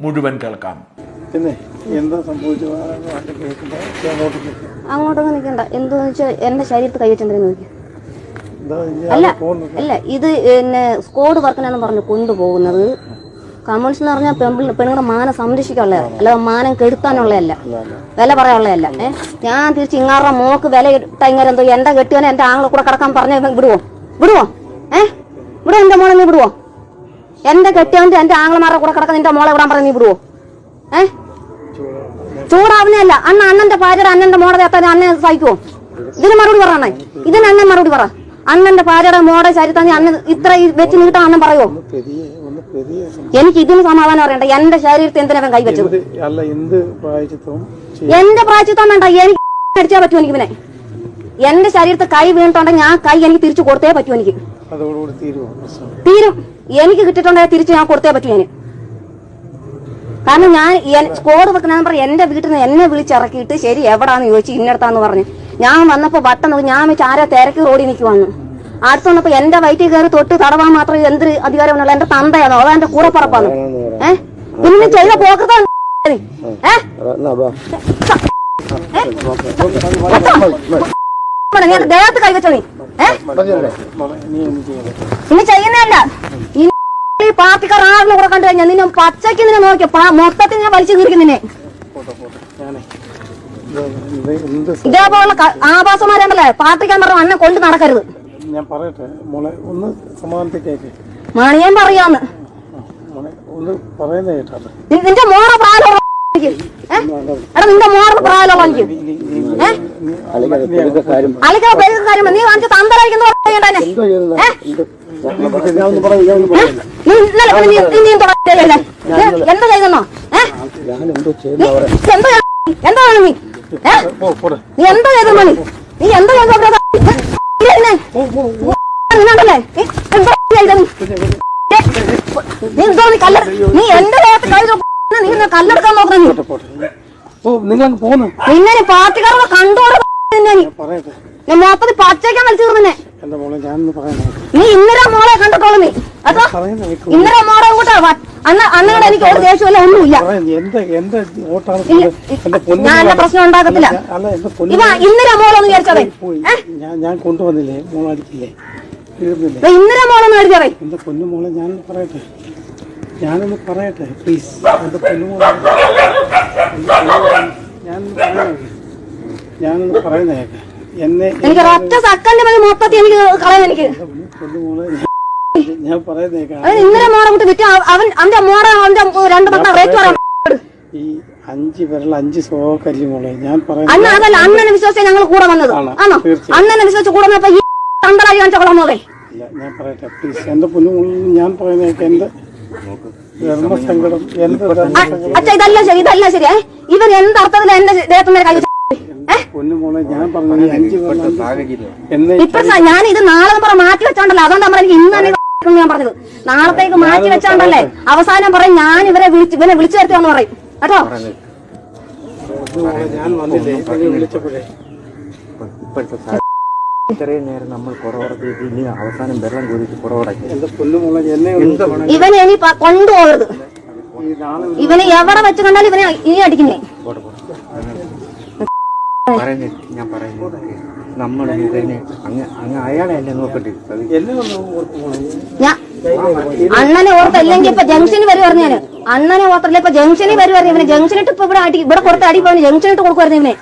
മുഴുവൻ കേൾക്കാം. പിന്നെ എന്താ സംഭവിച്ചത്? അങ്ങോട്ടൊന്നും നിൽക്കണ്ട. എന്താന്ന് വെച്ചാൽ എന്റെ ശരീരത്ത് കൈവച്ചെന്തിനു നോക്കി. അല്ല ഇത് പിന്നെ സ്ക്വാഡ് വർക്കിനാന്ന് പറഞ്ഞു കൊണ്ടുപോകുന്നത്. കമ്മ്യൂണിസ്റ്റ് എന്ന് പറഞ്ഞാൽ പെണ്ണുങ്ങളുടെ മാനം സംരക്ഷിക്കാനുള്ളതല്ല, അല്ലാതെ മാനം കെടുത്താനുള്ളതല്ല, വില പറയാനുള്ളതല്ല. ഞാൻ തിരിച്ച് ഇങ്ങാറുടെ മോക്ക് വില ഇട്ട ഇങ്ങനെ എന്തോ എന്റെ കെട്ടിയവനെ എന്റെ ആങ്ങളെ കൂടെ കിടക്കാൻ പറഞ്ഞ വിടുവോ? വിടുവോ? വിടുവോ? എന്റെ മോളെ നീ വിടുവോ? എന്റെ കെട്ടിയവന്റെ എന്റെ ആങ്ങളമാരുടെ കൂടെ കിടക്കാൻ നിന്റെ മോളെ വിടാൻ പറഞ്ഞ നീ വിടുവോ? ചൂടാവുന്നതല്ല. അണ്ണന്റെ ഭാര്യയുടെ അണ്ണന്റെ മോടെ എത്താൻ അന്നെ സഹിക്കുവോ? ഇതിന് മറുപടി പറയണേ. ഇതിന് അണ്ണൻ മറുപടി പറ. അണ്ണന്റെ ഭാര്യയുടെ മോടെ ശരീരത്താൻ അണ്ണൻ ഇത്ര വെച്ച് നീട്ടാൻ അണ്ണൻ പറയുമോ? എനിക്ക് ഇതിന് സമാധാനം അറിയണ്ട. എന്റെ ശരീരത്തെ എന്തിനാ കൈവച്ചത്? എന്റെ പ്രായച്ചിത്തം വേണ്ട. എനിക്ക് അടിച്ചാൽ പറ്റുമോ? എനിക്ക് പിന്നെ എന്റെ ശരീരത്തെ കൈ വീണിട്ടുണ്ടെങ്കിൽ ഞാൻ കൈ എനിക്ക് തിരിച്ചു കൊടുത്തേ പറ്റൂ. എനിക്ക് തീരും. എനിക്ക് കിട്ടിയിട്ടുണ്ടെങ്കിൽ തിരിച്ച് ഞാൻ കൊടുത്തേ പറ്റൂ. ഞാൻ കാരണം ഞാൻ സ്ക്വാഡ് വെക്കണമെന്ന് പറഞ്ഞ എന്റെ വീട്ടിൽ നിന്ന് എന്നെ വിളിച്ചിറക്കിയിട്ട് ശരി എവിടാന്ന് ചോദിച്ചു. ഇന്നടത്താന്ന് പറഞ്ഞു. ഞാൻ വന്നപ്പോ വട്ടം നോക്കി ഞാൻ വെച്ച് ആരെ തിരക്ക് റോഡി നിൽക്കി വന്നു. അടുത്ത് വന്നപ്പോ എന്റെ വയറ്റിൽ കയറി തൊട്ട് തടവാൻ മാത്രം എന്തൊരു അധികാരമുള്ള എന്റെ തന്തയാണോ അതോ എന്റെ കൂടപ്പറപ്പാണോ? പിന്നെ ചെയ്ത പോക്കത്ത ദേഹത്ത് കൈവച്ചോ നീ. ഇനി ചെയ്യുന്നതല്ല. ഈ പാർട്ടിക്കാർ ആറിന് കൂടെ കണ്ടു കഴിഞ്ഞാൽ നിന്നെ പച്ചയ്ക്ക് നിന്നെ നോക്കിയ മൊത്തത്തിൽ ഞാൻ വലിച്ചു തീർക്കും നിന്നെ. ഇതേപോലുള്ള ആഭാസമാരുണ്ടല്ലേ പാർട്ടിക്കാൻ പറഞ്ഞ അന്നെ കൊണ്ട് നടക്കരുത്. ഞാൻ പറയട്ടെ മോളെ, ഒന്ന് സമാധാനത്തേക്ക് മണിയൻ പറയാന്ന്. നിന്റെ മോറ പ്രായമുള്ള എടാ, നിന്റെ മോറ പ്രായമുള്ള എനിക്ക് അലിക്കാ പേര് കാര്യം നീ വാങ്ങിച്ച തന്തരായിരിക്കുന്ന എന്താ ചെയ്തെന്നോ? എന്താണ് നീ? നീ എന്താ ചെയ്തെന്നോ? നീ എന്താ ചെയ്തല്ലേ? നീ എന്റെ കല്ലെടുക്കാൻ നോക്കണം. നിന്നെ പാർട്ടിക്കാരെ കണ്ടോടെ ഞാൻ മൊത്തത്തിൽ പച്ചയ്ക്കാൻ വലിച്ചു തീർന്നെ. നീ ഇന്നലെ മോളെ കണ്ടിട്ടോളൂ. നീ അതോ ഇന്നലെ മോളെ കൂട്ടാ അന്നോട് എനിക്ക് ഒരു ദേഷ്യമല്ല ഒന്നുമില്ല. ഞാൻ എന്റെ പ്രശ്നം ഉണ്ടാക്കത്തില്ല. ഇന്നലെ മോളൊന്ന് വിചാരിച്ചതേ ഞാൻ കൊണ്ടുവന്നില്ലേ മോളടിക്കില്ലേ? ഇന്നലെ മോളൊന്ന് അടിച്ചറേ. എന്റെ പൊന്നുമോളെ ഞാനൊന്ന് പറയട്ടെ പ്ലീസ്. എന്റെ പൊന്നുമോളെ ഞാനൊന്ന് പറയുന്നേക്കെ. എനിക്ക് ഒറ്റ സെക്കൻഡ് മതി മൊത്തത്തിൽ എനിക്ക് കളയാൻ. എനിക്ക് ഞാൻ പറയുന്നേക്കെ. ഇന്നലെ മോളെ വിട്ട് വിറ്റ് അവന്റെ മോളെ അവന്റെ 2 പത്ത റേറ്റ് പറയാം. ഈ 5 വിരൽ 5 സോക്കരി മോളെ ഞാൻ പറയുന്നത്. അന്ന് അതല്ല അണ്ണനെ വിശ്വസിച്ച് ഞങ്ങൾ കൂടെ വന്നത്. ആണോ? അണ്ണനെ വിശ്വസിച്ച് കൂടെ വന്നപ്പോ ഈ തന്തരായി കാണിച്ച കൊള്ളാമോതെ. ഞാൻ പറയട്ടെ പ്ലീസ്. എന്റെ പൊന്നുമോളിൽ ഞാൻ പറയുന്നേക്കെ. എന്റെ ധർമ്മസങ്കടം അച്ഛാ ഇതല്ല ശരി. ഇതല്ല ശരി. ഇവൻ എന്തർത്ഥത്തില എന്റെ ദേഹത്തിന്റെ കൈ പൊന്നുമോളെ ഞാൻ പറഞ്ഞു ഇപ്പൊ ഞാൻ ഇത് നാളെ മാറ്റി വെച്ചോണ്ടല്ലോ. അതുകൊണ്ടാ എനിക്ക് ഇന്ന് തന്നെ ഞാൻ പറഞ്ഞത്. നാളത്തേക്ക് മാറ്റി വെച്ചോണ്ടല്ലേ അവസാനം പറയും ഞാൻ ഇവനെ വിളിച്ചു വരുത്തിയാന്ന് പറയും കേട്ടോ. ഞാൻ വന്നില്ലേ വിളിച്ചപ്പോഴേ ഇത്രയും നേരം നമ്മൾ പുറകോടക്കി ഇനി അവസാനം വെള്ളം കുടിച്ച് പുറകോടക്കി. ഇവനെ ഇനി കൊണ്ടുപോകരുത്. ഇവനെ എവിടെ വെച്ച് കണ്ടാലും ഇവനെ ഇനി അടിക്കുന്നേ. ഞാൻ പറയുന്നത് നമ്മൾ ഇതിനെ അങ്ങ് അയാളെ അല്ലേ നോക്കട്ടെ. അണ്ണനെ ഓർത്തല്ലെങ്കിൽ ഇപ്പൊ ജംഗ്ഷനിൽ വരുവായിരുന്നു. ഞാൻ അണ്ണനെ ഓർത്തല്ലേ ഇപ്പൊ ജംഗ്ഷനിൽ വരുവായിരുന്നു. ഇവനെ ജംഗ്ഷനിട്ട് ഇപ്പൊ ഇവിടെ കൊടുത്ത് അടി പോയി ജംഗ്ഷനിട്ട് കൊടുക്കുമായിരുന്നു ഇവനെ.